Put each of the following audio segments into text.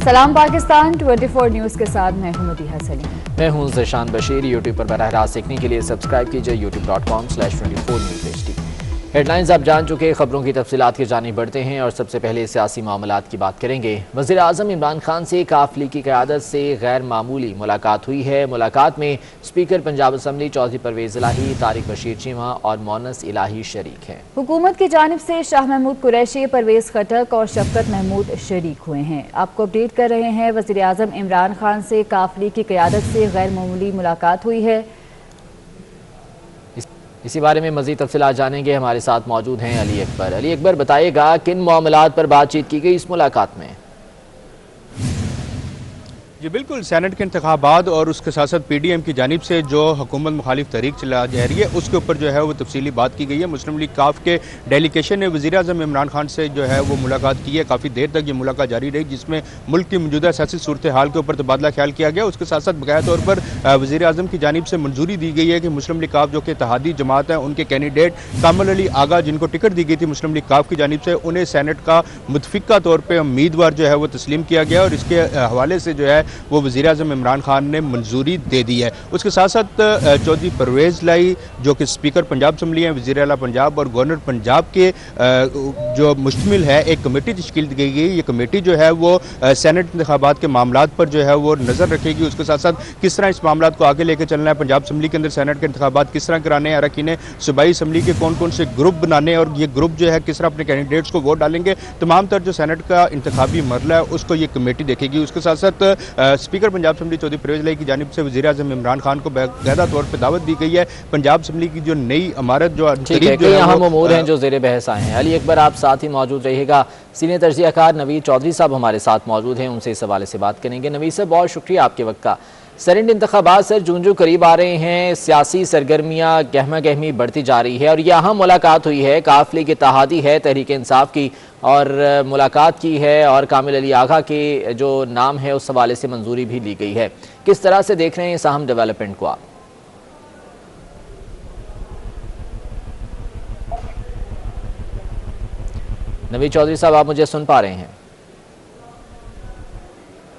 सलाम पाकिस्तान 24 न्यूज़ के साथ मैं हूं मदीहा सलीम। मैं हूं ज़ीशान बशीर। यूट्यूब पर बराह रास्त देखने के लिए सब्सक्राइब कीजिए youtube.com/24newsht। हेडलाइंस आप जान चुके, खबरों की तफसीलात की जानिब बढ़ते हैं और सबसे पहले सियासी मामलात की बात करेंगे। वज़ीर आज़म इमरान खान से काफ लीग की क़यादत से गैर मामूली मुलाकात हुई है। मुलाकात में स्पीकर पंजाब असम्बली चौधरी परवेज़ इलाही, तारिक बशीर चीमा और मोनस इलाही शरीक हैं। हुकूमत की जानिब से शाह महमूद कुरैशी, परवेज़ खटक और शफकत महमूद शरीक हुए हैं। आपको अपडेट कर रहे हैं, वज़ीर आज़म इमरान खान से काफ लीग की क़यादत से गैर मामूली मुलाकात हुई है। इसी बारे में मज़ीद तफसीलात जानेंगे। हमारे साथ मौजूद हैं अली अकबर। अली अकबर, बताइएगा किन मामलात पर बातचीत की गई इस मुलाकात में? जी बिल्कुल, सेनेट के इंतखाबात और उसके साथ साथ PDM की जानिब से जो हुकूमत मुखालिफ तहरीक चला जा रही है उसके ऊपर जो है वो तफसीली बात की गई है। मुस्लिम लीग काफ के डेलीगेशन ने वज़ीर आज़म इमरान खान से जो है वो मुलाकात की है। काफ़ी देर तक ये मुलाकात जारी रही, जिसमें मुल्क की मौजूदा सियासी सूरत हाल के ऊपर तबादला ख्याल किया गया। उसके साथ साथ बकाया तौर पर वज़ीर आज़म की जानिब से मंजूरी दी गई है कि मुस्लिम लीग काफ जो कि इत्तेहादी जमात है, उनके कैंडिडेट कामिल अली आगा, जिनको टिकट दी गई थी मुस्लिम लीग काफ की जानिब से, उन्हें सेनेट का मुतफिका तौर पर उम्मीदवार जो है वो तस्लीम किया गया और इसके हवाले से जो है वो वज़ीर आज़म इमरान खान ने मंजूरी दे दी है। उसके साथ साथ चौधरी परवेज़ इलाही जो कि स्पीकर पंजाब असम्बली हैं, वज़ीर आला पंजाब और गवर्नर पंजाब के जो मुश्तमिल है एक कमेटी तश्कील दी गई। ये कमेटी जो है वो सेनेट इंतखाबात के मामलात पर जो है वो नज़र रखेगी। उसके साथ साथ किस तरह इस मामलात को आगे लेकर चलना है, पंजाब असम्बली के अंदर सेनेट के इंतखाबात किस तरह कराने हैं, अरकान सूबाई असम्बली के कौन कौन से ग्रुप बनाने और ये ग्रुप जो है किस तरह अपने कैंडिडेट्स को वोट डालेंगे, तमाम तर जो सेनेट का इंतखाबी मरला है उसको ये कमेटी देखेगी। उसके साथ साथ स्पीकर पंजाब असम्बली चौधरी परवेज़ इलाही की जानिब से वज़ीर आज़म इमरान खान को बाकायदा तौर पर दावत दी गई है। पंजाब असम्बली की जो नई इमारत जो अहम उमूर हैं जो ज़ेरे बहस आए हैं। अली अकबर, आप साथ ही मौजूद रहिएगा। सीनियर तजज़ियाकार नवीद चौधरी साहब हमारे साथ मौजूद हैं, उनसे इस हवाले से बात करेंगे। नवीद साहब, बहुत शुक्रिया आपके वक्त का। सेनेट इंतखाबात सर जून करीब आ रहे हैं, सियासी सरगर्मियाँ गहमा गहमी बढ़ती जा रही है और यहाँ मुलाकात हुई है, काफ लीग इत्तेहादी है तहरीक इंसाफ की और मुलाकात की है और कामिल अली आगा के जो नाम है उस हवाले से मंजूरी भी ली गई है। किस तरह से देख रहे हैं इस अहम डेवलपमेंट को आप? नवीद चौधरी साहब, आप मुझे सुन पा रहे हैं?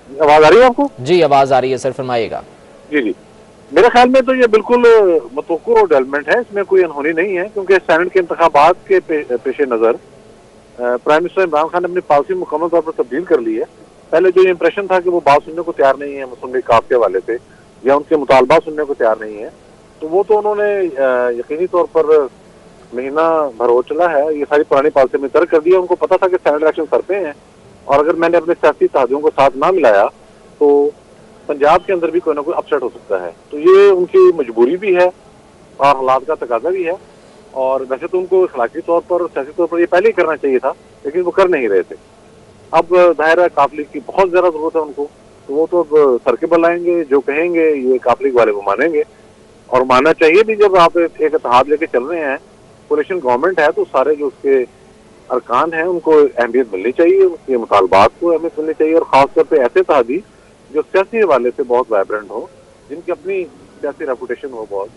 आवाज आ रही है आपको? जी आवाज आ रही है सर, फरमाइएगा। जी जी, मेरे ख्याल में तो ये बिल्कुल मतवक्को डेवलपमेंट है, इसमें कोई अनहोनी नहीं है, क्योंकि सेनेट के इंतखाबात के पेश नज़र प्राइम मिनिस्टर इमरान खान ने अपनी पॉलिसी मुकम्मल तौर पर तब्दील कर ली है। पहले जो इंप्रेशन था कि वो बात सुनने को तैयार नहीं है मुस्लिम लीग काफ के हवाले से या उनके मुतालबा सुनने को तैयार नहीं है, तो वो तो उन्होंने यकीनी तौर पर महीना भर हो चला है, ये सारी पुरानी पॉलिसी में तर्क कर दिया। उनको पता था कि सेनेट इलेक्शन सर पे हैं और अगर मैंने अपने सियासी इत्तेहादियों को साथ ना मिलाया तो पंजाब के अंदर भी कोई ना कोई अपसेट हो सकता है। तो ये उनकी मजबूरी भी है और हालात का तकाजा भी है, और वैसे तो उनको अखलाकी तौर पर और सियासी तौर पर ये पहले ही करना चाहिए था, लेकिन वो कर नहीं रहे थे। अब जाहिर है काफ लीग की बहुत ज्यादा जरूरत है उनको, तो वो तो अब सर के बल आएंगे, जो कहेंगे ये काफ लीग वाले वो मानेंगे और मानना चाहिए भी। जब आप एक इत्तेहाद लेके चल रहे हैं, कोalition गवर्नमेंट है, तो सारे जो उसके अरकान हैं उनको अहमियत मिलनी चाहिए, उनके मुतालबात को अहमियत मिलनी चाहिए, और खासतौर पर ऐसे इत्तेहादी जो सियासी हवाले से बहुत वाइब्रेंट हो, जिनकी अपनी सियासी रेपुटेशन हो बहुत,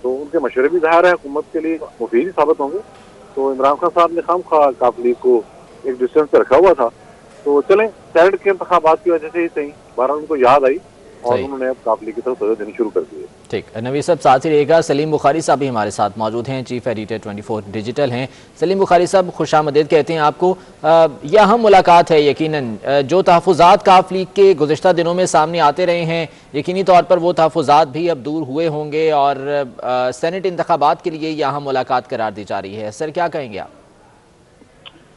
तो उनके मशवरे भी ज़ाहिर है हुकूमत के लिए मुफीद ही साबित होंगे। तो इमरान खान साहब ने खामखा काफ लीग को एक डिस्टेंस पे रखा हुआ था, तो चलें सेनेट के इंतखाबात की वजह से ही सही, बहरहाल उनको याद आई और उन्होंने अब काफ लीग की तरफ तवज्जो देनी शुरू कर दी है। ठीक, नवीद साहब साथ ही रहेगा। सलीम बुखारी साहब भी हमारे साथ मौजूद हैं, चीफ एडिटर 24 डिजिटल हैं। सलीम बुखारी साहब, खुशामदीद कहते हैं आपको। यह अहम मुलाकात है, यकीनन जो तहफ़्फ़ुज़ात काफ लीग के गुज़िश्ता दिनों में सामने आते रहे हैं, यकीनी तौर पर वो तहफ़्फ़ुज़ात भी अब दूर हुए होंगे और सेनेट इंतखाबात के लिए यह अहम मुलाकात करार दी जा रही है। सर क्या कहेंगे आप?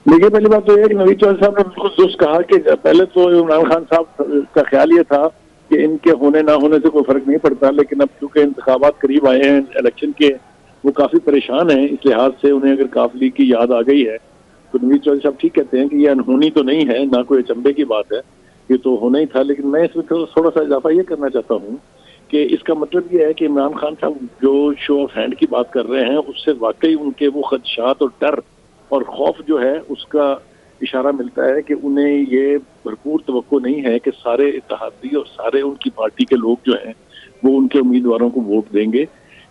देखिए, पहली बात तो यह कि नवीद चौधरी साहब ने बिल्कुल दुरुस्त कहा कि पहले तो इमरान खान साहब का ख्याल ये था कि इनके होने ना होने से कोई फर्क नहीं पड़ता, लेकिन अब चूंकि इंतखाबात करीब आए हैं इलेक्शन के, वो काफी परेशान हैं। इस लिहाज से उन्हें अगर काफ लीग की याद आ गई है तो नवीद चौधरी साहब ठीक कहते हैं कि ये अनहोनी तो नहीं है, ना कोई अचंभे की बात है, ये तो होना ही था। लेकिन मैं इसमें थोड़ा सा इजाफा ये करना चाहता हूँ कि इसका मतलब ये है कि इमरान खान साहब जो शो ऑफ हैंड की बात कर रहे हैं, उससे वाकई उनके वो खदशात और डर और खौफ जो है उसका इशारा मिलता है कि उन्हें ये भरपूर तवक्को नहीं है कि सारे इत्तेहादी और सारे उनकी पार्टी के लोग जो हैं वो उनके उम्मीदवारों को वोट देंगे।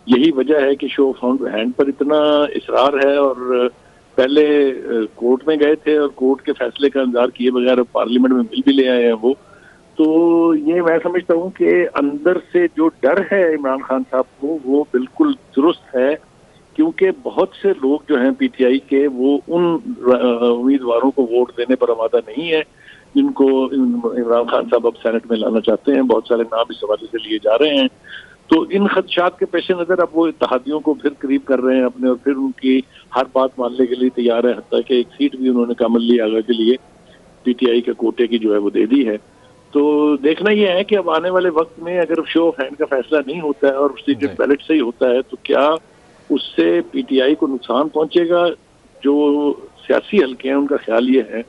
यही वजह है कि शो ऑफ हैंड पर इतना इसरार है और पहले कोर्ट में गए थे और कोर्ट के फैसले का इंतजार किए बगैर पार्लियामेंट में बिल भी ले आए हैं वो। तो ये मैं समझता हूँ कि अंदर से जो डर है इमरान खान साहब को वो बिल्कुल दुरुस्त है, क्योंकि बहुत से लोग जो हैं पीटीआई के वो उन उम्मीदवारों को वोट देने पर आमादा नहीं है जिनको इमरान खान साहब अब सेनेट में लाना चाहते हैं। बहुत सारे नाम इस हवाले से लिए जा रहे हैं। तो इन खदशात के पेश नजर अब वो इत्तेहादियों को फिर करीब कर रहे हैं अपने, और फिर उनकी हर बात मानने के लिए तैयार है। हत्ता कि एक सीट भी उन्होंने कमल ली आगे के लिए पीटीआई के कोटे की जो है वो दे दी है। तो देखना यह है कि अब आने वाले वक्त में अगर शो ऑफ हैंड का फैसला नहीं होता है और सीक्रेट बैलेट से ही होता है तो क्या उससे पीटीआई को नुकसान पहुंचेगा। जो सियासी हल्के हैं उनका ख्याल ये है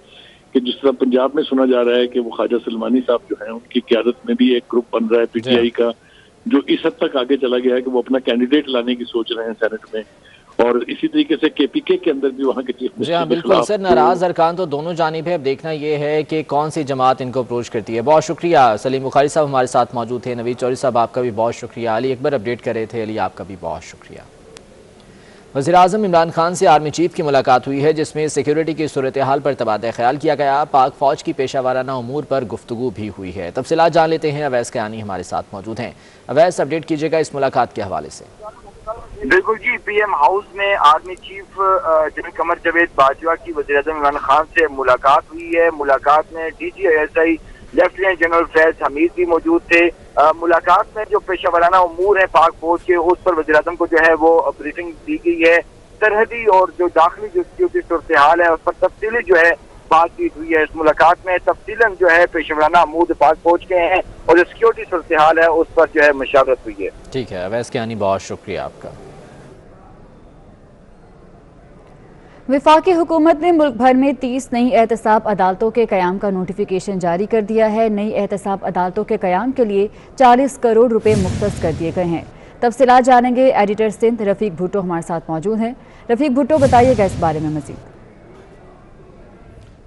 कि जिस तरह पंजाब में सुना जा रहा है कि वो ख्वाजा सलमानी साहब जो हैं उनकी क़यादत में भी एक ग्रुप बन रहा है पीटीआई का, जो इस हद तक आगे चला गया है कि वो अपना कैंडिडेट लाने की सोच रहे हैं सेनेट में। और इसी तरीके से केपीके के अंदर भी वहाँ के चीफ मिनिस्टर। जी हाँ बिल्कुल सर, नाराज अरकान तो दोनों जानिब है। अब देखना ये है कि कौन सी जमात इनको अप्रोच करती है। बहुत शुक्रिया। सलीम बुखारी साहब हमारे साथ मौजूद थे। नवीद चौधरी साहब आपका भी बहुत शुक्रिया। अली अकबर अपडेट कर रहे थे। अली आपका भी बहुत शुक्रिया। वज़ीर-ए-आज़म इमरान खान से आर्मी चीफ की मुलाकात हुई है जिसमें सिक्योरिटी की सूरत हाल पर तबादला ख्याल किया गया। पाक फौज की पेशा वाराना उमूर पर गुफ्तगू भी हुई है। तफसीलात जान लेते हैं। अवैस कयानी हमारे साथ मौजूद हैं। अवैस अपडेट कीजिएगा इस मुलाकात के हवाले से। बिल्कुल जी, पीएम हाउस में army chief general Qamar Javed Bajwa की वज़ीर-ए-आज़म इमरान खान से मुलाकात हुई है। मुलाकात में DGISI lieutenant general Faiz Hamid भी मौजूद थे। मुलाकात में जो पेशा वाराना उमूर है पाक फौज के उस पर वज़ीर-ए-आज़म को जो है वो ब्रीफिंग दी गई है। सरहदी और जो दाखिली जो सिक्योरिटी सूरत हाल है उस पर तफसीली जो है बातचीत हुई है। इस मुलाकात में तफसीलन जो है पेशा वाराना उमूर पाक फौज के हैं और जो सिक्योरिटी सूरत हाल है उस पर जो है मशावरत हुई है। ठीक है अवैस कयानी, बहुत शुक्रिया आपका। वफाकी हुकूमत ने मुल्क भर में 30 नई एहतसाब अदालतों के क़याम का नोटिफिकेशन जारी कर दिया है। नई एहतसाब अदालतों के क़याम के लिए 40 करोड़ रुपए मुख्तस कर दिए गए हैं। तफसीलात जानेंगे। एडिटर सिंध रफ़ीक भुट्टो हमारे साथ मौजूद हैं। रफ़ीक भुट्टो, बताइएगा इस बारे में मज़ीद।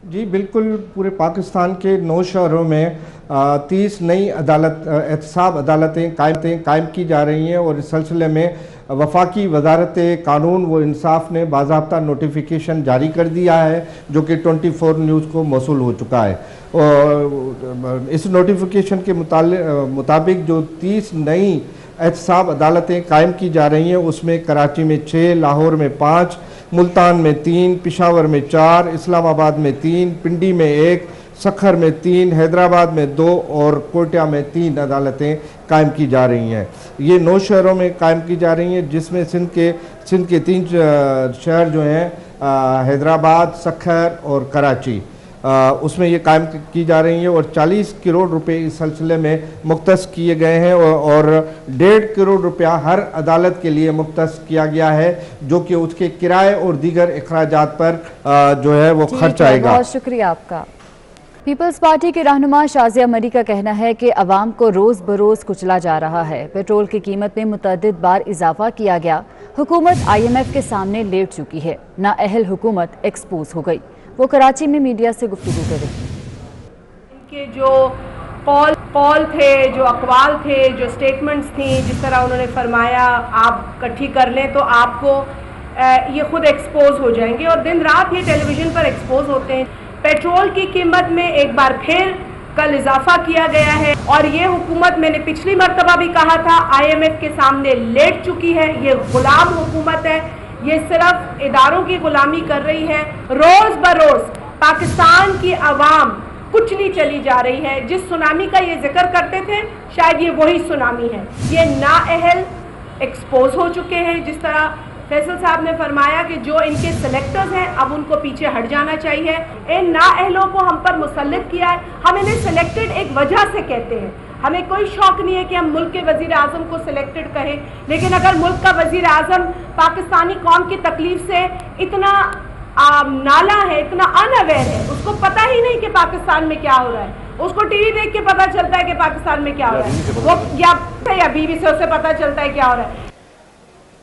जी बिल्कुल, पूरे पाकिस्तान के 9 शहरों में 30 नई एहतसाब अदालतें कायम की जा रही हैं और इस सिलसिले में वफाकी वजारत कानून व इंसाफ ने बाज़ाब्ता नोटिफिकेशन जारी कर दिया है जो कि 24 न्यूज़ को मौसूल हो चुका है। और इस नोटिफिकेशन के मुताबिक जो 30 नई एहतसाब अदालतें कायम की जा रही हैं उसमें कराची में 6, लाहौर में 5, मुल्तान में 3, पेशावर में 4, इस्लामाबाद में 3, पिंडी में 1, सखर में 3, हैदराबाद में 2 और कोयटा में 3 अदालतें कायम की जा रही हैं। ये 9 शहरों में कायम की जा रही हैं जिसमें सिंध के 3 शहर जो हैं हैदराबाद, सखर और कराची, उसमें ये कायम की जा रही हैं और 40 करोड़ रुपए इस सिलसिले में मुख्तस किए गए हैं और 1.5 करोड़ रुपया हर अदालत के लिए मुख्तस किया गया है जो कि उसके किराए और दीगर अखराजात पर जो है वो खर्च आएगा। बहुत शुक्रिया आपका। पीपल्स पार्टी के रहनुमा शाजिया मरी का कहना है कि अवाम को रोज़ बरोज़ कुचला जा रहा है। पेट्रोल की कीमत में मुतअद्दिद बार इजाफा किया गया। हुकूमत IMF के सामने लेट चुकी है। नाअहल हुकूमत एक्सपोज हो गई। वो कराची में मीडिया से गुफ्तगू कर रही थी। इनके जो कॉल थे, जो अकवाल थे, जो स्टेटमेंट्स थी, जिस तरह उन्होंने फरमाया आप इकट्ठी कर लें तो आपको ये खुद एक्सपोज हो जाएंगे और दिन रात ये टेलीविज़न पर एक्सपोज होते हैं। पेट्रोल की कीमत में एक बार फिर कल इजाफा किया गया है और ये हुकूमत, मैंने पिछली मरतबा भी कहा था, IMF के सामने लेट चुकी है। ये गुलाम हुकूमत है, ये सिर्फ इदारों की गुलामी कर रही है। रोज़ बरोज़ पाकिस्तान की आवाम कुचली चली जा रही है। जिस सुनामी का ये जिक्र करते थे शायद ये वही सुनामी है। ये नाअहल एक्सपोज हो चुके हैं। जिस तरह फैसल साहब ने फरमाया कि जो इनके सेलेक्टर्स हैं अब उनको पीछे हट जाना चाहिए। इन नाअहलों को हम पर मुसल्लत किया है। हम इन्हें सिलेक्टेड एक वजह से कहते हैं। हमें कोई शौक नहीं है कि हम मुल्क के वजीर आज़म को सिलेक्टेड कहें, लेकिन अगर मुल्क का वजीर आज़म पाकिस्तानी कौम की तकलीफ से इतना नाला है, इतना अनअवेयर है, उसको पता ही नहीं कि पाकिस्तान में क्या हो रहा है, उसको टीवी देख के पता चलता है कि पाकिस्तान में क्या हो रहा है, वो या बीवी से उसे पता चलता है क्या हो रहा है।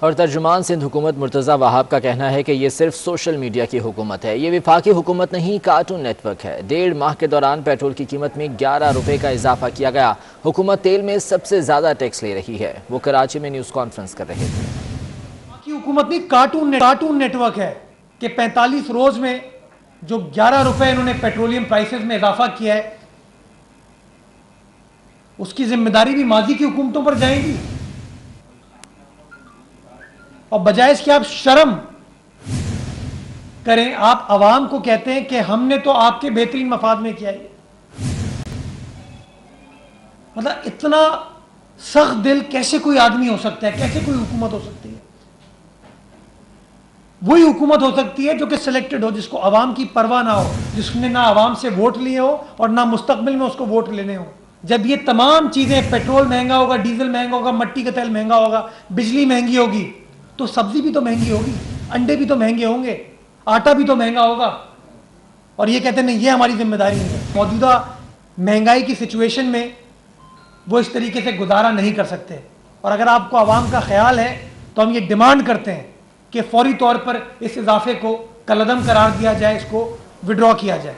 और तर्जुमान सिंध हुकूमत मुर्तज़ा वहाब का कहना है कि ये सिर्फ सोशल मीडिया की हुकूमत है, ये विफाकी हुकूमत नहीं, कार्टून नेटवर्क है। 1.5 माह के दौरान पेट्रोल की कीमत में 11 रुपए का इजाफा किया गया। हुकूमत तेल में सबसे ज़्यादा टैक्स ले रही है। वो कराची में न्यूज़ कॉन्फ्रेंस कर रहे थे। हुकूमत नहीं, कार्टून नेटवर्क है। कि 45 रोज में जो 11 रुपए इन्होंने पेट्रोलियम प्राइसेस में इजाफा किया है, उसकी जिम्मेदारी भी माजी की हुकूमतों पर जाएगी। और बजाय इसके आप शर्म करें, आप आवाम को कहते हैं कि हमने तो आपके बेहतरीन मफाद में किया है। मतलब इतना सख्त दिल कैसे कोई आदमी हो सकता है, कैसे कोई हुकूमत हो सकती है? वही हुकूमत हो सकती है जो कि सिलेक्टेड हो, जिसको आवाम की परवाह ना हो, जिसने ना आवाम से वोट लिए हो और ना मुस्तकबिल में उसको वोट लेने हो। जब ये तमाम चीजें, पेट्रोल महंगा होगा, डीजल महंगा होगा, मट्टी का तेल महंगा होगा, बिजली महंगी होगी, तो सब्जी भी तो महंगी होगी, अंडे भी तो महंगे होंगे, आटा भी तो महंगा होगा। और ये कहते नहीं, ये हमारी जिम्मेदारी नहीं है। मौजूदा महंगाई की सिचुएशन में वो इस तरीके से गुजारा नहीं कर सकते। और अगर आपको आवाम का ख्याल है तो हम ये डिमांड करते हैं कि फौरी तौर पर इस इजाफे को कलअदम करार दिया जाए, इसको विड्रॉ किया जाए।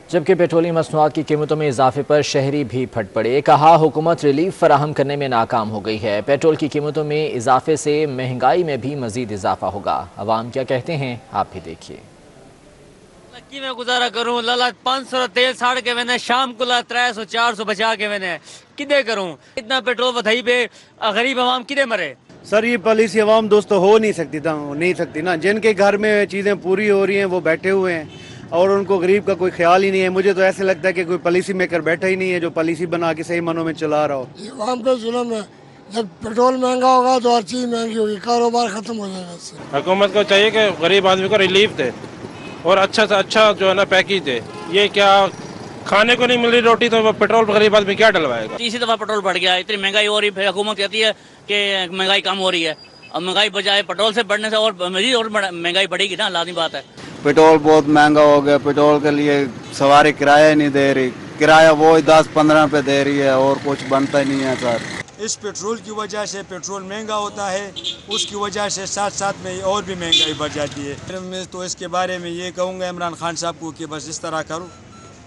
जबकि पेट्रोलियम मसनूआत की कीमतों में इजाफे पर शहरी भी फट पड़े। कहा, हुकूमत रिलीफ फराहम करने में नाकाम हो गई है। पेट्रोल की कीमतों में इजाफे से महंगाई में भी मजीद इजाफा होगा। अवाम क्या कहते हैं, आप भी देखिए। की मैं गुजारा करूं, लाला 500 तेल साड़ के मैंने शाम को 300 400 बचा के मैंने किदे करूं? इतना पेट्रोल बधाई पे गरीब आवाम किदे मरे? सर ये पॉलिसी आवाम दोस्तों हो नहीं सकती ना। जिनके घर में चीज़ें पूरी हो रही हैं वो बैठे हुए हैं और उनको गरीब का कोई ख्याल ही नहीं है। मुझे तो ऐसे लगता है कि कोई पॉलिसी मेकर बैठा ही नहीं है जो पॉलिसी बना के सही मानों में चला रहा हो। आवाम पे जुल्म है। जब पेट्रोल महंगा होगा तो हर चीज़ महंगी होगी, कारोबार खत्म हो जाएगा इससे। हुकूमत को चाहिए कि गरीब आदमी को रिलीफ दे और अच्छा से अच्छा जो है ना पैकेज दे। ये क्या खाने को नहीं मिल रही रोटी, तो पेट्रोल पर गरीब आदमी क्या डलवाएगा? तीसरी दफा पेट्रोल बढ़ गया, इतनी महंगाई हो रही, फिर हुकूमत कहती है कि महंगाई कम हो रही है। अब महंगाई बजाय पेट्रोल से बढ़ने से और मजीद और महंगाई बढ़ेगी ना, लाज़मी बात है। पेट्रोल बहुत महंगा हो गया। पेट्रोल के लिए सवारी किराया ही नहीं दे रही, किराया वो 10-15 रुपये दे रही है और कुछ बनता ही नहीं है सर। इस पेट्रोल की वजह से पेट्रोल महंगा होता है, उसकी वजह से साथ साथ में और भी महंगाई बढ़ जाती है। मैं तो इसके बारे में ये कहूँगा इमरान खान साहब को कि बस इस तरह करो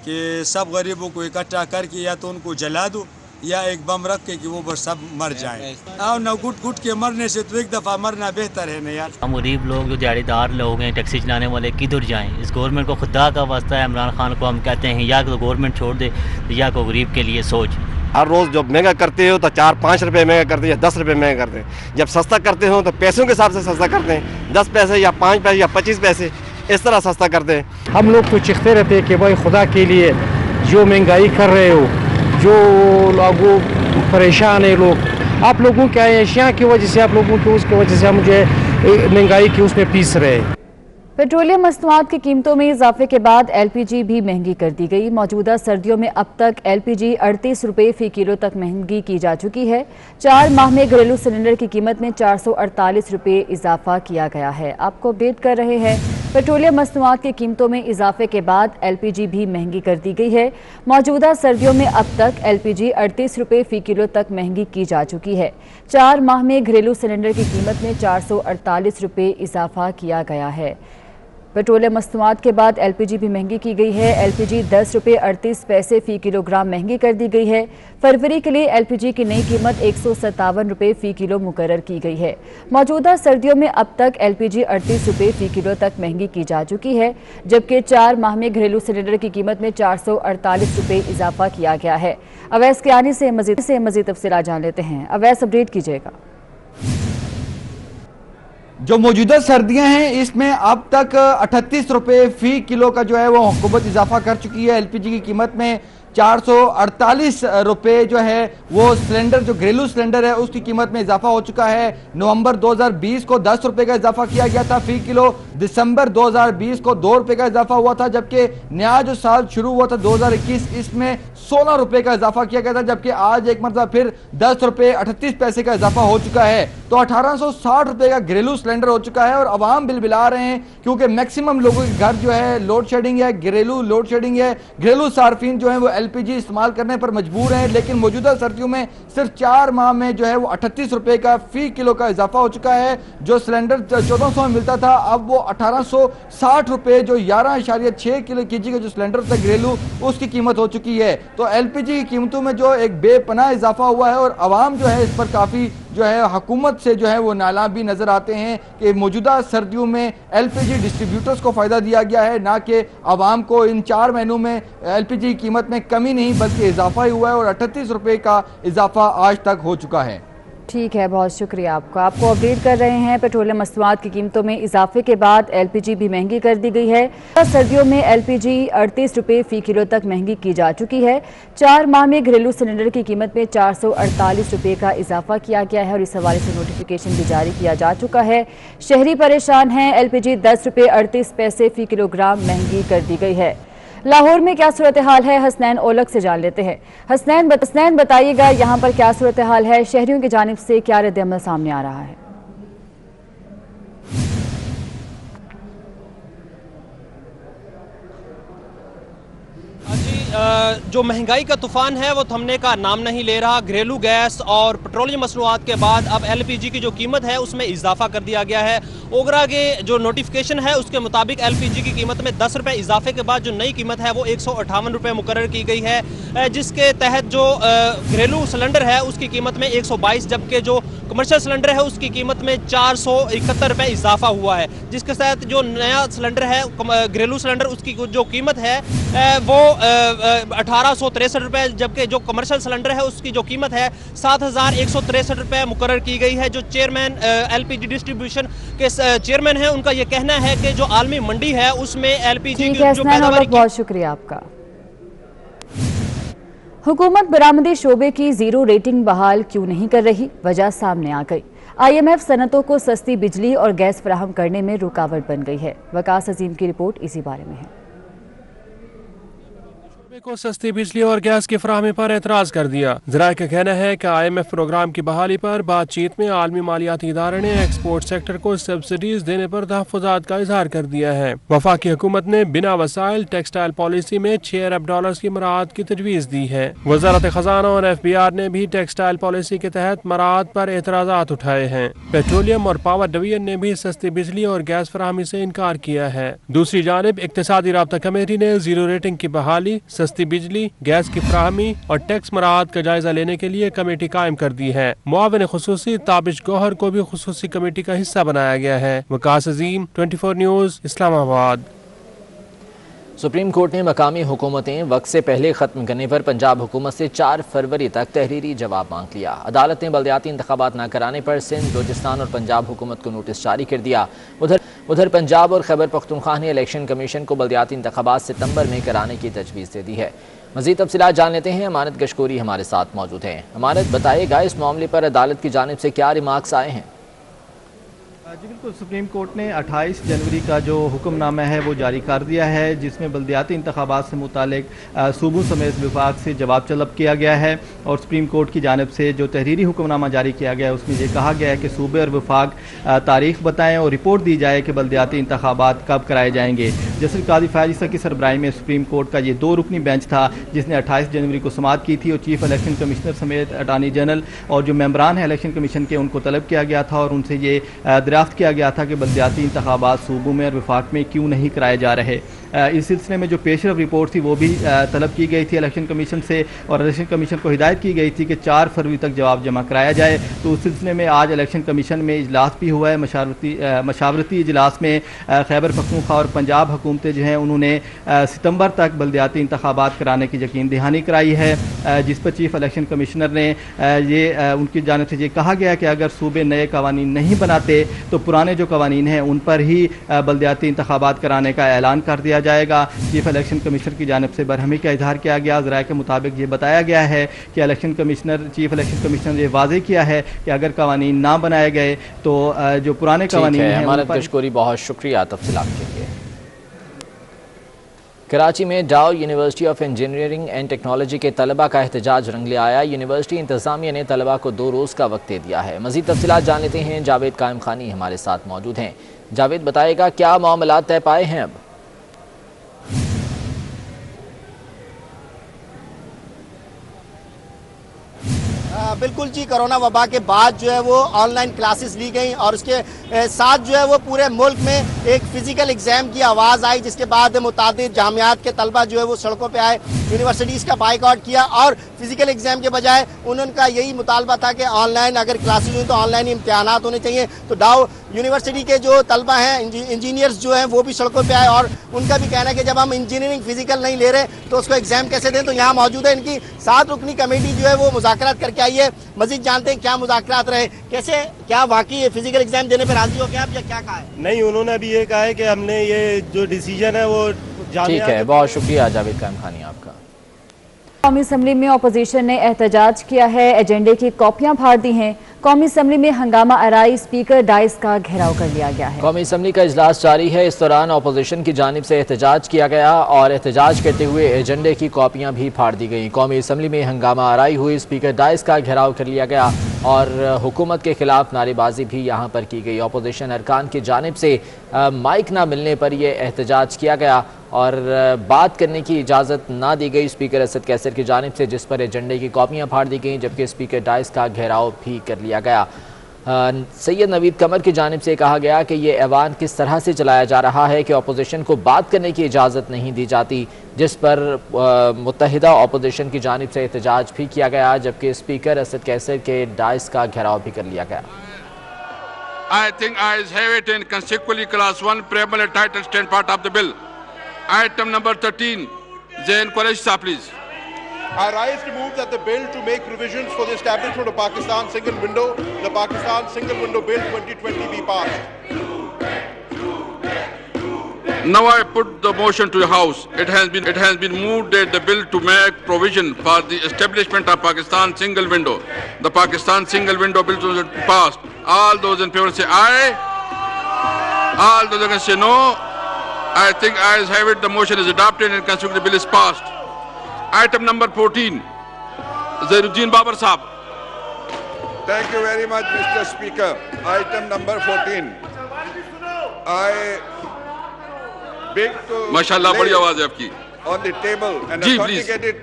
कि सब गरीबों को इकट्ठा करके या तो उनको जला दो या एक बम रख के कि वो बस सब मर जाएं। और ना घुट घुट के मरने से तो एक दफ़ा मरना बेहतर है ना यार। हम गरीब लोग जो दिहाड़ीदार लोग हैं, टैक्सी चलाने वाले, किधर जाएं? इस गवर्नमेंट को खुदा का वास्ता है, इमरान खान को हम कहते हैं या तो गवर्नमेंट छोड़ दे या को गरीब के लिए सोच। हर रोज़ जब महंगा करते हो तो 4-5 रुपये महंगा करते हैं या 10 रुपये महंगा करते हैं। जब सस्ता करते हो तो पैसों के हिसाब से सस्ता करते हैं, 10 पैसे या 5 पैसे या 25 पैसे इस तरह सस्ता करते हैं। हम लोग तो चीखते रहते हैं कि भाई खुदा के लिए जो महंगाई कर रहे हो, जो लोगों परेशान है लोग, आप लोगों के अशिया की वजह से, आप लोगों की उसकी वजह से हम जो है महंगाई की उसमें पीस रहे हैं। पेट्रोलियम मसनूआत की कीमतों में इजाफे के बाद एलपीजी भी महंगी कर दी गई। मौजूदा सर्दियों में अब तक एलपीजी 38 रुपये फी किलो तक महंगी की जा चुकी है। 4 माह में घरेलू सिलेंडर की कीमत में 448 रुपये इजाफा किया गया है। आपको अपडेट कर रहे हैं, पेट्रोलियम मसनूआत की कीमतों में इजाफे के बाद एलपीजी भी महंगी कर दी गई है। मौजूदा सर्दियों में अब तक एलपीजी 38 रुपये फी किलो तक महंगी की जा चुकी है। 4 माह में घरेलू सिलेंडर की कीमत में 448 रुपये इजाफा किया गया है। पेट्रोलियम मसनूआत के बाद एलपीजी भी महंगी की गई है। एलपीजी 10 रुपये 38 पैसे फी किलोग्राम महंगी कर दी गई है। फरवरी के लिए एलपीजी की नई कीमत 157 रुपये फी किलो मुकर्रर की गई है। मौजूदा सर्दियों में अब तक एलपीजी 38 रुपये फी किलो तक महंगी की जा चुकी है, जबकि 4 माह में घरेलू सिलेंडर की कीमत में 448 रुपये इजाफा किया गया है। अवैस कियानी से मजीद तफसीलात जान लेते हैं। अवैस, अपडेट कीजिएगा। जो मौजूदा सर्दियां हैं इसमें अब तक 38 रुपये फी किलो का जो है वो हुकूमत इजाफा कर चुकी है। एलपीजी की कीमत में 448 रुपये जो है वो सिलेंडर, जो घरेलू सिलेंडर है उसकी कीमत में इजाफा हो चुका है। नवंबर 2020 को 10 रुपये का इजाफा किया गया था फी किलो। दिसंबर 2020 को 2 रुपये का इजाफा हुआ था, जबकि नया जो साल शुरू हुआ था 2021 इसमें 16 रुपये का इजाफा किया गया था, जबकि आज एक मरतबा फिर 10 रुपये 38 पैसे का इजाफा हो चुका है। तो 1860 रुपये का घरेलू सिलेंडर हो चुका है और आवाम बिल बिला रहे हैं, क्योंकि मैक्सिमम लोगों के घर जो है लोड शेडिंग है, घरेलू लोड शेडिंग है। घरेलू सार्फिन जो है वो एलपीजी इस्तेमाल करने पर मजबूर हैं, लेकिन मौजूदा सर्दियों में सिर्फ 4 माह में जो है वो 38 रुपये का फी किलो का इजाफा हो चुका है। जो सिलेंडर 1400 में मिलता था अब वो 1860 रुपये, जो 11.6 किलो केजी का जो सिलेंडर था घरेलू, उसकी कीमत हो चुकी है। तो एलपीजी की कीमतों में जो एक बेपनाह इजाफा हुआ है और आवाम जो है इस पर काफ़ी जो है हुकूमत से जो है वो नाला भी नजर आते हैं कि मौजूदा सर्दियों में LPG डिस्ट्रीब्यूटर्स को फ़ायदा दिया गया है, ना कि आवाम को। इन 4 महीनों में LPG की कीमत में कमी नहीं बल्कि इजाफा ही हुआ है और 38 रुपये का इजाफा आज तक हो चुका है। ठीक है, बहुत शुक्रिया आपका। आपको अपडेट कर रहे हैं। पेट्रोलियम मसनूआत की कीमतों में इजाफे के बाद LPG भी महंगी कर दी गई है। सर्दियों में LPG 38 रुपये फ़ी किलो तक महंगी की जा चुकी है। 4 माह में घरेलू सिलेंडर की कीमत में 448 रुपये का इजाफा किया गया है और इस हवाले से नोटिफिकेशन भी जारी किया जा चुका है। शहरी परेशान हैं। LPG 10 रुपये 38 पैसे फ़ी किलोग्राम महंगी कर दी गई है। लाहौर में क्या सूरत हाल है, हसनैन ओलग से जान लेते हैं। हसनैन बताइएगा, यहाँ पर क्या सूरत हाल है, शहरियों की जानिब से क्या रद्द-ए-अमल सामने आ रहा है? जो महंगाई का तूफान है वो थमने का नाम नहीं ले रहा। घरेलू गैस और पेट्रोलियम मसनूआत के बाद अब LPG की जो कीमत है उसमें इजाफा कर दिया गया है। ओगरा के जो नोटिफिकेशन है उसके मुताबिक LPG की कीमत में 10 रुपये इजाफे के बाद जो नई कीमत है वो 158 रुपये मुकर्रर की गई है, जिसके तहत जो घरेलू सिलेंडर है उसकी कीमत में 122, जबकि जो कमर्शियल सिलेंडर है उसकी कीमत में 471 रुपये इजाफा हुआ है, जिसके तहत जो नया सिलेंडर है घरेलू सिलेंडर उसकी जो कीमत है वो 1863 रुपये, जबकि जो कमर्शियल सिलेंडर है उसकी जो कीमत है 7163 रुपये मुकर्रर की गई है। जो चेयरमैन LPG डिस्ट्रीब्यूशन के चेयरमैन है उनका ये कहना है कि जो आलमी मंडी है उसमें LPG की जो पैदावार। बहुत शुक्रिया आपका। हुकूमत बरामदी शोबे की जीरो रेटिंग बहाल क्यों नहीं कर रही, वजह सामने आ गई। IMF सनतों को सस्ती बिजली और गैस फराहम करने में रुकावट बन गई है। वकास अजीम की रिपोर्ट इसी बारे में है। को सस्ती बिजली और गैस की फराहमी पर एतराज कर दिया। ज़राए का कहना है कि IMF प्रोग्राम की बहाली पर बातचीत में आलमी मालियाती इदारे ने एक्सपोर्ट सेक्टर को सब्सिडीज देने पर तहफ़्फ़ुज़ात का इजहार कर दिया है। वफाकी हुकूमत ने बिना वसाइल टेक्सटाइल पॉलिसी में $6 अरब की मराहत की तजवीज़ दी है। वज़ारत ख़जाना और FBR ने भी टेक्सटाइल पॉलिसी के तहत मराहत पर एतराज़ात उठाए हैं। पेट्रोलियम और पावर डिवीजन ने भी सस्ती बिजली और गैस फराहमी से इनकार किया है। दूसरी जानिब इक़्तिसादी राब्ता कमेटी ने जीरो रेटिंग की बहाली, सस्ती बिजली, गैस की फराहमी और टैक्स मराहत का जायजा लेने के लिए कमेटी कायम कर दी है। मुआविन खुसूसी ताबिश गौहर को भी खुसूसी कमेटी का हिस्सा बनाया गया है। वकास अजीम, 24 न्यूज़, इस्लामाबाद। सुप्रीम कोर्ट ने मकामी हुकूमतें वक्त से पहले ख़त्म करने पर पंजाब हुकूमत से 4 फरवरी तक तहरीरी जवाब मांग लिया। अदालत ने बल्दियाती इंतखाबात न कराने पर सिंध, बलूचिस्तान और पंजाब हुकूमत को नोटिस जारी कर दिया। उधर पंजाब और खैबर पख्तूनख्वा ने इलेक्शन कमीशन को बल्दियाती इंतखाबात सितंबर में कराने की तजवीज़ दे दी है। मज़ीद तफसीलात जान लेते हैं। अमानत गशकोरी हमारे साथ मौजूद हैं। अमानत, बताइएगा इस मामले पर अदालत की जानिब से क्या रिमार्क्स आए हैं? जी बिल्कुल, सुप्रीम कोर्ट ने 28 जनवरी का जो हुक्मनामा है वो जारी कर दिया है, जिसमें बल्दियाती इंतखाबात से मुतालिक सूबों समेत विभाग से जवाब तलब किया गया है। और सुप्रीम कोर्ट की जानिब से जो तहरीरी हुक्मनामा जारी किया गया है उसमें ये कहा गया है कि सूबे और विभाग तारीख बताएँ और रिपोर्ट दी जाए कि बल्दियाती इंतखाबात कब कराए जाएंगे। जस्टिस काजी फयाज ईसा की सरबराही में सुप्रीम कोर्ट का ये 2 रुकनी बेंच था जिसने 28 जनवरी को समाअत की थी और चीफ इलेक्शन कमिश्नर समेत अटार्नी जनरल और जो मेम्बरान है इलेक्शन कमीशन के उनको तलब किया गया था और उनसे ये दरियाफ्त किया गया था कि बल्दियाती इंतखाबात सूबों में और वफाक में क्यों नहीं कराए जा रहे। इस सिलसिले में जो पेशरफ रिपोर्ट थी वो भी तलब की गई थी इलेक्शन कमीशन से और इलेक्शन कमीशन को हिदायत की गई थी कि 4 फरवरी तक जवाब जमा कराया जाए। तो उस सिलसिले में आज इलेक्शन कमीशन में इजलास भी हुआ है। मशावरती इजलास में खैबर पख्तूनख्वा और पंजाब हुकूमतें जो हैं उन्होंने सितंबर तक बल्दियाती इंतखाबात कराने की यकीन दहानी कराई है, जिस पर चीफ इलेक्शन कमिश्नर ने ये उनकी जानिब से ये कहा गया कि अगर सूबे नए कवानीन नहीं बनाते तो पुराने जो कवानीन हैं उन पर ही बल्दियाती इंतखाबात कराने का ऐलान कर दिया जाएगा। चीफ इलेक्शन कमिश्नर की जानिब से बरहमी का इजहार किया गया। ज़राए के मुताबिक ये बताया गया है कि चीफ इलेक्शन कमिश्नर ने वाज़ेह किया है कि अगर कवानीन ना बनाए गए तो जो पुराने कवानीन हैं अमानत गशकोरी, बहुत शुक्रिया तफसीलात के लिए। कराची में डाउ university of engineering and technology के तलबा का एहतजाज रंग ले आया। यूनिवर्सिटी इंतजामिया ने तलबा को 2 रोज़ का वक्त दे दिया है। मज़ीद तफसीलात जान लेते हैं। जावेद कायम खानी हमारे साथ मौजूद हैं। जावेद, बताएगा क्या मामला तय पाए हैं? अब बिल्कुल जी, कोरोना वबा के बाद जो है वो ऑनलाइन क्लासेस ली गई और उसके साथ जो है वो पूरे मुल्क में एक फिजिकल एग्जाम की आवाज़ आई, जिसके बाद मुतादिद जामियात के तलबा जो है वो सड़कों पे आए, यूनिवर्सिटीज़ का बाइकआउट किया और फिजिकल एग्जाम के बजाय उनका यही मुतालबा था कि ऑनलाइन अगर क्लासेज हुई तो ऑनलाइन इम्तिहानात होने चाहिए। तो डाउ यूनिवर्सिटी के जो तलबा हैं, इंजीनियर्स जो हैं, वो भी सड़कों पे आए और उनका भी कहना है कि जब हम इंजीनियरिंग फिजिकल नहीं ले रहे तो उसको एग्जाम कैसे दें। तो यहाँ मौजूद है इनकी 7 रुकनी कमेटी जो है वो मुज़ाकरात करके आई है। मजीद जानते हैं क्या मुज़ाकरात रहे, कैसे, क्या वाकई फिजिकल एग्जाम देने पर राजी हो क्या आप, या क्या कहा है? नहीं, उन्होंने अभी ये कहा है कि हमने ये जो डिसीजन है वो ठीक है। बहुत शुक्रिया जावेद कायम खानी आपका। कौमी असम्बली में अपोजिशन ने एहतजाज किया है, एजेंडे की कॉपियां फाड़ दी हैं। कौमी असम्बली में हंगामा आराई, स्पीकर डाइस का घेराव कर लिया गया है। कौमी असम्बली का इजलास जारी है। इस दौरान अपोजिशन की जानिब से एहतजाज किया गया और एहतजाज करते हुए एजेंडे की कॉपियां भी फाड़ दी गई। कौमी असम्बली में हंगामा आराई हुई, स्पीकर डाइस का घेराव कर लिया गया और हुकूमत के खिलाफ नारेबाजी भी यहाँ पर की गई। अपोजिशन अरकान की जानिब से माइक ना मिलने पर यह एहतजाज किया गया और बात करने की इजाज़त ना दी गई स्पीकर असद कैसर की जानिब से, जिस पर एजेंडे की कॉपियां फाड़ दी गईं, जबकि स्पीकर डाइस का घेराव भी कर लिया गया। सैयद नवीद कमर की जानिब से कहा गया कि ये ऐवान किस तरह से चलाया जा रहा है कि अपोजिशन को बात करने की इजाज़त नहीं दी जाती, जिस पर मुत्तहिदा अपोजिशन की जानिब से एहतजाज भी किया गया, जबकि स्पीकर असद कैसर के डाइस का घेराव भी कर लिया गया। I think ayes have it in consequently class 1 preamble and title stand part of the bill. Item number 13, Zain Qureshi Sahab, please. I rise to move that the bill to make provisions for the establishment of Pakistan Single Window, the Pakistan Single Window Bill 2020 be passed. Now I put the motion to the House. It has been moved that the bill to make provision for the establishment of Pakistan Single Window, the Pakistan Single Window Bill 2020 be passed. All those in favor say aye. All those against say no. I think ayes have it. The motion is adopted and consequently the bill is passed. Item number 14, Zainuddin Babar Sahab. Thank you very much, Mr. Speaker. Item number 14. I beg to माशाल्लाह बड़ी आवाज है आपकी। On the table an authenticated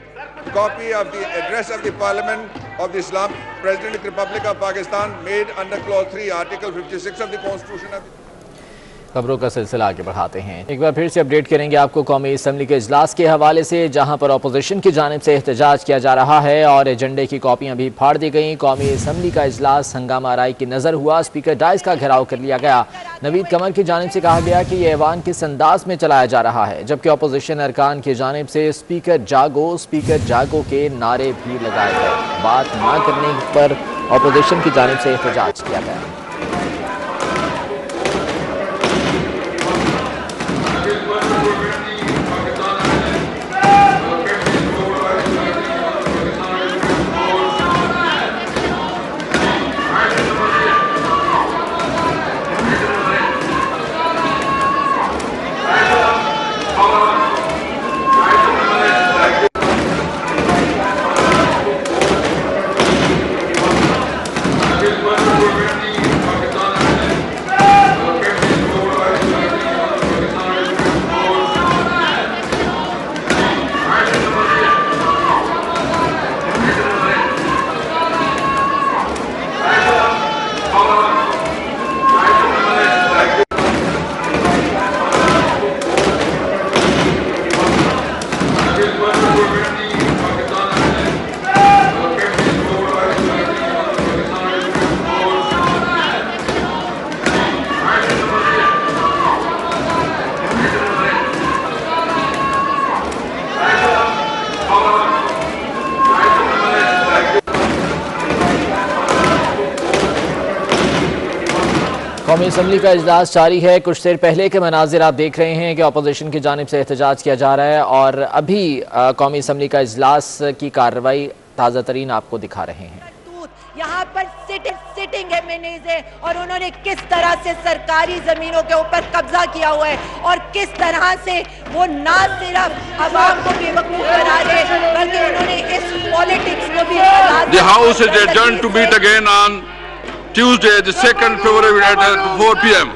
copy of the address of the Parliament of the Islam President Republic of Pakistan made under clause 3 Article 56 of the Constitution of the खबरों का सिलसिला आगे बढ़ाते हैं। एक बार फिर से अपडेट करेंगे आपको कौमी असम्बली के इजलास के हवाले से, जहां पर अपोजिशन की जानिब से एहतजाज किया जा रहा है और एजेंडे की कॉपियां भी फाड़ दी गई। कौमी असम्बली का इजलास हंगामा आराई की नज़र हुआ, स्पीकर डाइस का घेराव कर लिया गया। नवीद कमर की जानिब से कहा गया कि यह ऐवान किस अंदाज में चलाया जा रहा है, जबकि अपोजिशन अरकान की जानिब से स्पीकर जागो के नारे भी लगाए गए। बात ना करने पर अपोजिशन की जानिब से एहतजाज किया गया। कौमी असम्बली का इजलास जारी है। कुछ देर पहले के मनाजिर आप देख रहे हैं कि अपोजिशन की जानिब से एहतजाज किया जा रहा है और अभी कौमी असम्बली का इजलास की कार्रवाई ताज़ा तरीन आपको दिखा रहे हैं। यहाँ पर सिटिंग एमएनएज़ है और उन्होंने किस तरह से सरकारी जमीनों के ऊपर कब्जा किया हुआ है और किस तरह से वो ना सिर्फ अवाम को बेवकूफ बना रहे बल्कि उन्होंने इस पॉलिटिक्स को भी The House is adjourned to meet again on Tuesday, the 2nd February at 4 p.m.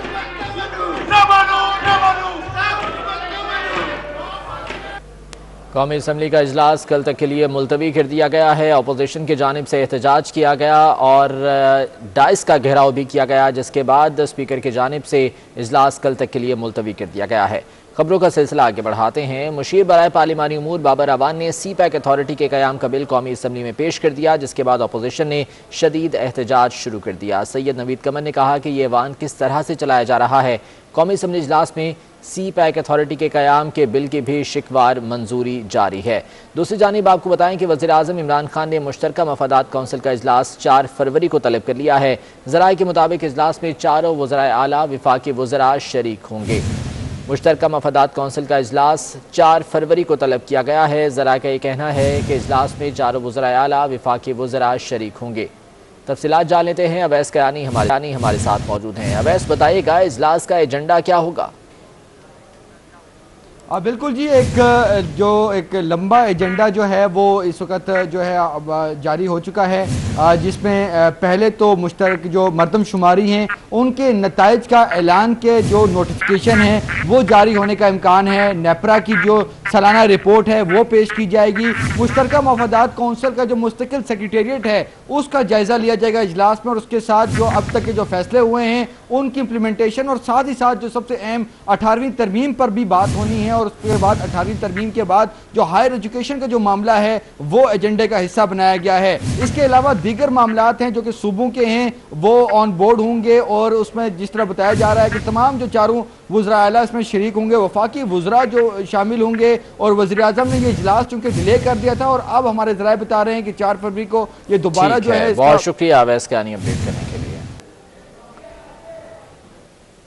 कौमी असम्बली का इजलास कल तक के लिए मुलतवी कर दिया गया है। अपोजिशन की जानिब से एहतजाज किया गया और डाइस का घेराव भी किया गया, जिसके बाद स्पीकर की जानिब से इजलास कल तक के लिए मुलतवी कर दिया गया है। खबरों का सिलसिला आगे बढ़ाते हैं। मुशीर बराए पार्लिमानी उमूर बाबर अवान ने सी पैक अथॉरिटी के क़याम का बिल कौमी असम्बली में पेश कर दिया, जिसके बाद अपोजिशन ने शदीद एहतजाज शुरू कर दिया। सैयद नवीद कमर ने कहा कि ये ऐवान किस तरह से चलाया जा रहा है। कौमी असम्बली इजलास में सी पैक अथॉरिटी के क़याम के बिल की भी शिकवार मंजूरी जारी है। दूसरी जानिब आपको बताएं कि वज़ीर आज़म इमरान खान ने मुश्तरका मफादात कौंसिल का इजलास 4 फरवरी को तलब कर लिया है। ज़राए के मुताबिक इजलास में चारों वज़राए आला विफाकी वज़रा शरीक होंगे। मुश्तरका मफादात कौंसिल का इजलास 4 फरवरी को तलब किया गया है। ज़रा का ये कहना है कि इजलास में चारों वज़राए आला विफाकी वज़रा शरीक होंगे। तफसीलात जान लेते हैं। अवैस कयानी हमारे साथ मौजूद हैं। अवैस, बताइएगा इजलास का एजेंडा क्या होगा? बिल्कुल जी, एक लंबा एजेंडा जो है वो इस वक्त जो है जारी हो चुका है, जिसमें पहले तो मुश्तरक जो मरदमशुमारी हैं उनके नताइज का ऐलान के जो नोटिफिकेशन है वो जारी होने का इम्कान है। नेपरा की जो सालाना रिपोर्ट है वो पेश की जाएगी। मुश्तरका मफादात कौंसिल का जो मुस्तकिल सेक्रेटेरिएट है उसका जायज़ा लिया जाएगा इजलास में, और उसके साथ जो अब तक के जो फैसले हुए हैं उनकी इम्प्लीमेंटेशन, और साथ ही साथ जो सबसे अहम 18वीं तरमीम पर भी बात होनी है। और उसके बाद 18वीं तरमीम के बाद जो हायर एजुकेशन का जो मामला है वो एजेंडे का हिस्सा बनाया गया है। इसके अलावा दीगर मामलात हैं जो कि सूबों के हैं वो ऑन बोर्ड होंगे, और उसमें जिस तरह बताया जा रहा है कि तमाम जो चारों वज़रा आला इसमें शरीक होंगे, वफाकी वज़रा जो शामिल होंगे। और वज़ीर आज़म ने ये इजलास चूंकि डिले कर दिया था और अब हमारे ज़राए बता रहे हैं कि 4 फरवरी को ये दोबारा जो है। बहुत शुक्रिया अवैस कयानी अपडेट करने के लिए।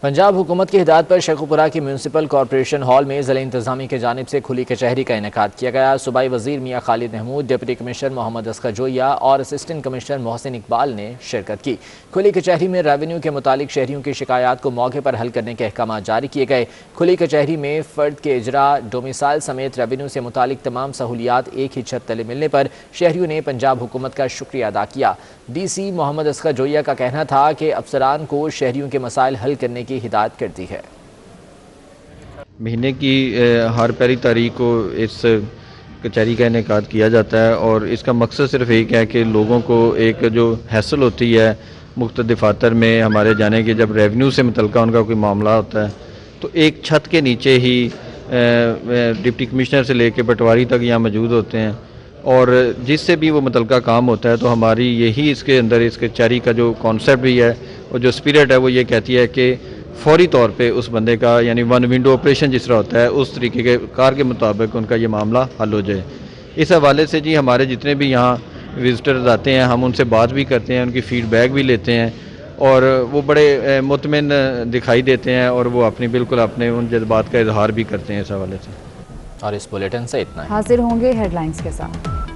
पंजाब हुकूमत की हिदायत पर शेखुपुरा की म्यूनसिपल कॉरपोरेशन हॉल में ज़िला इंतज़ामी की जानिब से खुली कचहरी का इनेकाद किया गया। सूबाई वज़ीर मियाँ खालिद महमूद, डिप्टी कमिश्नर मोहम्मद अस्कर जोइया और असिस्टेंट कमिश्नर मोहसिन इकबाल ने शिरकत की। खुली कचहरी में रेवेन्यू के मुतालिक शहरियों की शिकायत को मौके पर हल करने के अहकाम जारी किए गए। खुली कचहरी में फ़र्द के इजरा, डोमिसाइल समेत रेवेन्यू से मुतालिक तमाम सहूलियात एक ही छत तले मिलने पर शहरियों ने पंजाब हुकूमत का शुक्रिया अदा किया। DC मोहम्मद अस्कर जोइया का कहना था कि अफसरान को शहरियों के मसाइल हल करने की हिदायत कर दी है। महीने की हर पहली तारीख को इस कचहरी का इनेकाद किया जाता है, और इसका मकसद सिर्फ एक है कि लोगों को एक जो हैसल होती है मुख्तलिफ दफातर में हमारे जाने के, जब रेवेन्यू से मुतल्लिका उनका कोई मामला होता है तो एक छत के नीचे ही डिप्टी कमिश्नर से लेकर पटवारी तक यहाँ मौजूद होते हैं, और जिससे भी वो मुतल्लिका काम होता है तो हमारी यही इसके अंदर इस कचहरी का जो कॉन्सेप्ट भी है और जो स्पिरिट है वो ये कहती है कि फौरी तौर पे उस बंदे का, यानी वन विंडो ऑपरेशन जिस तरह होता है उस तरीके के कार के मुताबिक उनका ये मामला हल हो जाए। इस हवाले से जी हमारे जितने भी यहाँ विजिटर्स आते हैं हम उनसे बात भी करते हैं, उनकी फ़ीडबैक भी लेते हैं, और वो बड़े मुतमिन दिखाई देते हैं और वो अपनी बिल्कुल अपने उन जज्बात का इजहार भी करते हैं इस हवाले से। और इस बुलेटिन से इतना हाजिर होंगे हेडलाइंस के साथ।